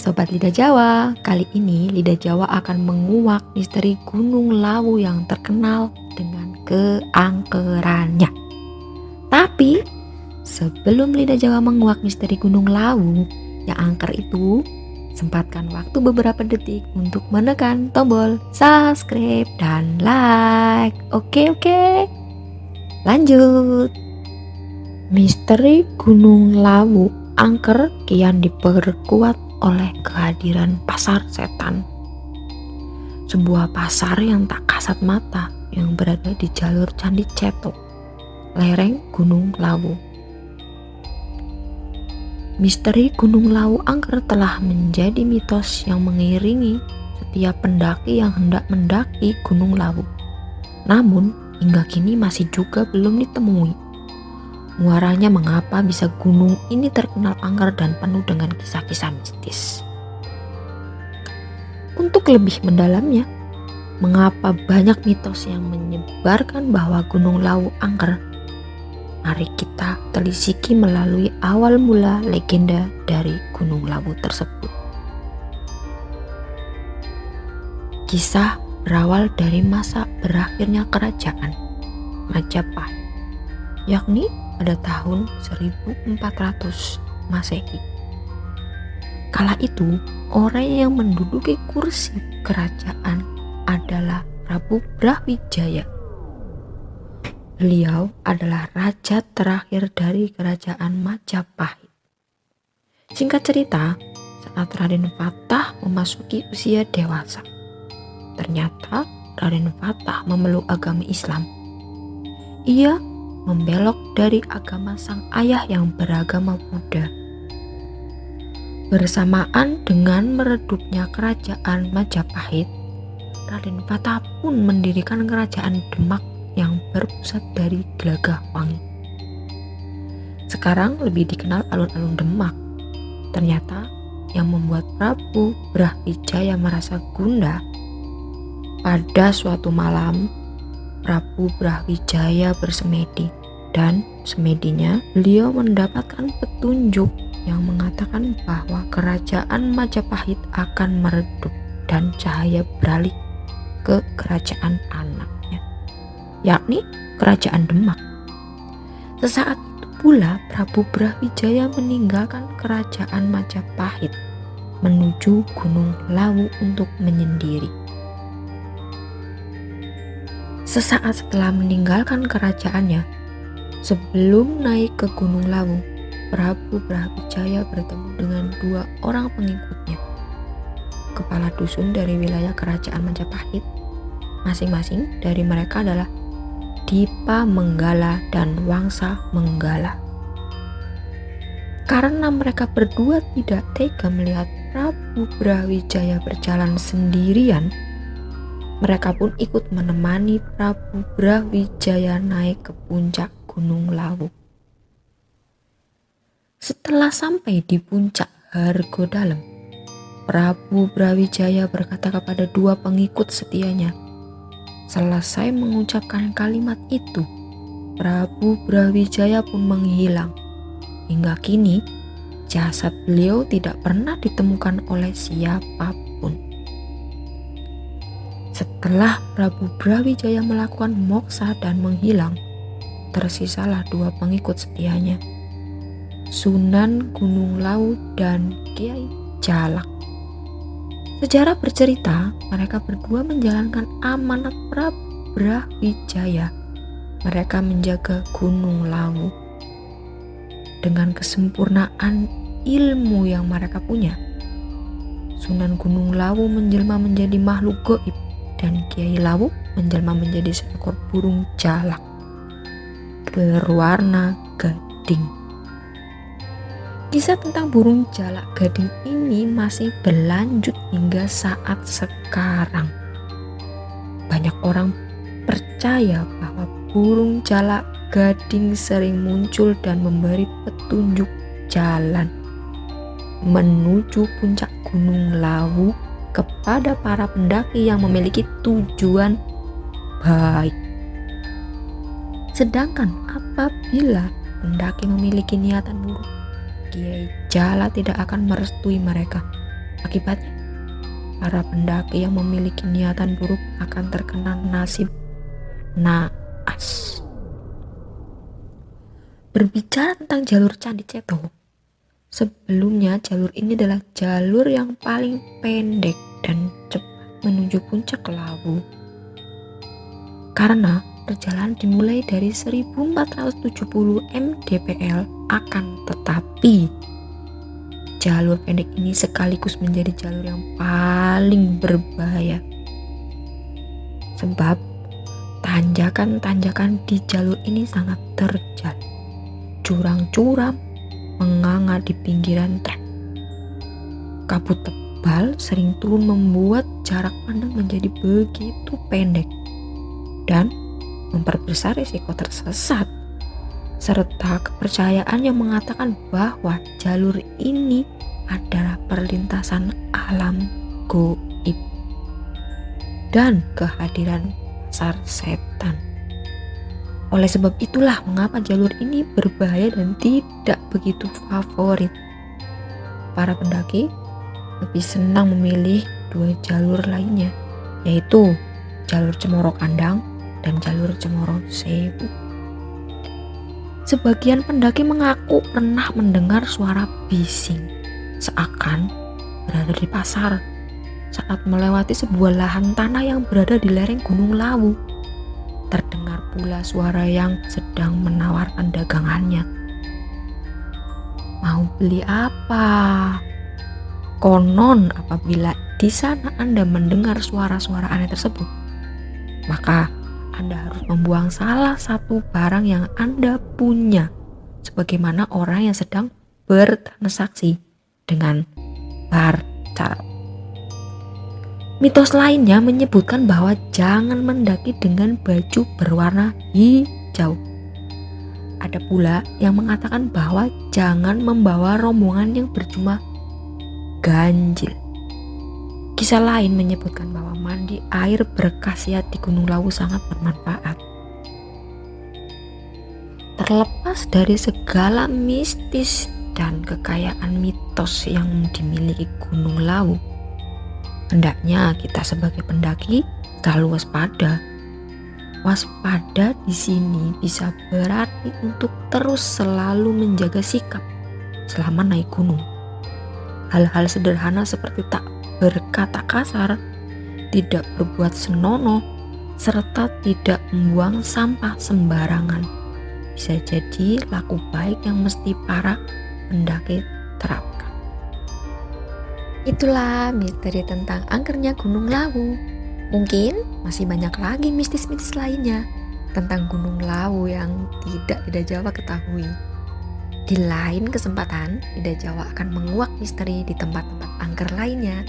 Sobat Lidah Jawa, kali ini Lidah Jawa akan menguak misteri Gunung Lawu yang terkenal dengan keangkerannya. Tapi sebelum Lidah Jawa menguak misteri Gunung Lawu yang angker itu, sempatkan waktu beberapa detik untuk menekan tombol subscribe dan like. Oke, lanjut. Misteri Gunung Lawu angker kian diperkuat oleh kehadiran pasar setan, sebuah pasar yang tak kasat mata yang berada di jalur Candi Ceto, lereng Gunung Lawu. Misteri Gunung Lawu angker telah menjadi mitos yang mengiringi setiap pendaki yang hendak mendaki Gunung Lawu. Namun hingga kini masih juga belum ditemui muaranya mengapa bisa gunung ini terkenal angker dan penuh dengan kisah-kisah mistis. Untuk lebih mendalamnya, mengapa banyak mitos yang menyebarkan bahwa Gunung Lawu angker? Mari kita telisiki melalui awal mula legenda dari Gunung Lawu tersebut. Kisah berawal dari masa berakhirnya kerajaan Majapahit, yakni pada tahun 1400 Masehi. Kala itu, orang yang menduduki kursi kerajaan adalah Prabu Brawijaya. Beliau adalah raja terakhir dari kerajaan Majapahit. Singkat cerita, saat Raden Fatah memasuki usia dewasa, ternyata Raden Fatah memeluk agama Islam. Ia membelok dari agama sang ayah yang beragama Buddha. Bersamaan dengan meredupnya kerajaan Majapahit, Raden Fatah pun mendirikan kerajaan Demak yang berpusat dari Gelagahwangi. Sekarang lebih dikenal alun-alun Demak. Ternyata yang membuat Prabu Brawijaya merasa gundah, pada suatu malam Prabu Brawijaya bersemedi, dan semedinya beliau mendapatkan petunjuk yang mengatakan bahwa kerajaan Majapahit akan meredup dan cahaya beralih ke kerajaan anaknya, yakni kerajaan Demak. Sesaat itu pula Prabu Brawijaya meninggalkan kerajaan Majapahit menuju Gunung Lawu untuk menyendiri. Sesaat setelah meninggalkan kerajaannya, sebelum naik ke Gunung Lawu, Prabu Brawijaya bertemu dengan dua orang pengikutnya, kepala dusun dari wilayah kerajaan Majapahit. Masing-masing dari mereka adalah Dipa Menggala dan Wangsa Menggala. Karena mereka berdua tidak tega melihat Prabu Brawijaya berjalan sendirian, mereka pun ikut menemani Prabu Brawijaya naik ke puncak Gunung Lawu. Setelah sampai di puncak Hargodalem, Prabu Brawijaya berkata kepada dua pengikut setianya. Selesai mengucapkan kalimat itu, Prabu Brawijaya pun menghilang. Hingga kini, jasad beliau tidak pernah ditemukan oleh siapapun. Setelah Prabu Brawijaya melakukan moksa dan menghilang, tersisalah dua pengikut setianya, Sunan Gunung Lawu dan Kiai Jalak. Sejarah bercerita, mereka berdua menjalankan amanat Prabu Brawijaya. Mereka menjaga Gunung Lawu. Dengan kesempurnaan ilmu yang mereka punya, Sunan Gunung Lawu menjelma menjadi makhluk gaib, dan Kiai Lawu menjelma menjadi seekor burung jalak berwarna gading. Kisah tentang burung jalak gading ini masih berlanjut hingga saat sekarang. Banyak orang percaya bahwa burung jalak gading sering muncul dan memberi petunjuk jalan menuju puncak Gunung Lawu kepada para pendaki yang memiliki tujuan baik. Sedangkan apabila pendaki memiliki niatan buruk, Kiai Jalak tidak akan merestui mereka. Akibatnya, para pendaki yang memiliki niatan buruk akan terkena nasib naas. Berbicara tentang jalur Candi Ceto, sebelumnya jalur ini adalah jalur yang paling pendek dan cepat menuju puncak Lawu. Karena perjalanan dimulai dari 1470 mdpl, akan tetapi jalur pendek ini sekaligus menjadi jalur yang paling berbahaya. Sebab tanjakan-tanjakan di jalur ini sangat terjal. Jurang curam menganga di pinggiran trek. Kabut tebal sering turun membuat jarak pandang menjadi begitu pendek dan memperbesar risiko tersesat, serta kepercayaan yang mengatakan bahwa jalur ini adalah perlintasan alam goib dan kehadiran pasar setan. Oleh sebab itulah mengapa jalur ini berbahaya dan tidak begitu favorit. Para pendaki lebih senang memilih dua jalur lainnya, yaitu jalur Cemoro Kandang dan jalur Cemoro Sewu. Sebagian pendaki mengaku pernah mendengar suara bising seakan berada di pasar saat melewati sebuah lahan tanah yang berada di lereng Gunung Lawu. Terdengar pula suara yang sedang menawarkan dagangannya. Mau beli apa? Konon apabila di sana Anda mendengar suara-suara aneh tersebut, maka Anda harus membuang salah satu barang yang Anda punya, sebagaimana orang yang sedang bertransaksi dengan barter. Mitos lainnya menyebutkan bahwa jangan mendaki dengan baju berwarna hijau. Ada pula yang mengatakan bahwa jangan membawa rombongan yang berjumlah ganjil. Kisah lain menyebutkan bahwa mandi air berkhasiat di Gunung Lawu sangat bermanfaat. Terlepas dari segala mistis dan kekayaan mitos yang dimiliki Gunung Lawu, hendaknya kita sebagai pendaki selalu waspada. Waspada di sini bisa berarti untuk terus selalu menjaga sikap selama naik gunung. Hal-hal sederhana seperti tak berkata kasar, tidak berbuat senonoh, serta tidak membuang sampah sembarangan bisa jadi laku baik yang mesti para pendaki terapkan. Itulah misteri tentang angkernya Gunung Lawu. Mungkin masih banyak lagi mistis-mistis lainnya tentang Gunung Lawu yang tidak Lidah Jawa ketahui. Di lain kesempatan, Lidah Jawa akan menguak misteri di tempat-tempat angker lainnya.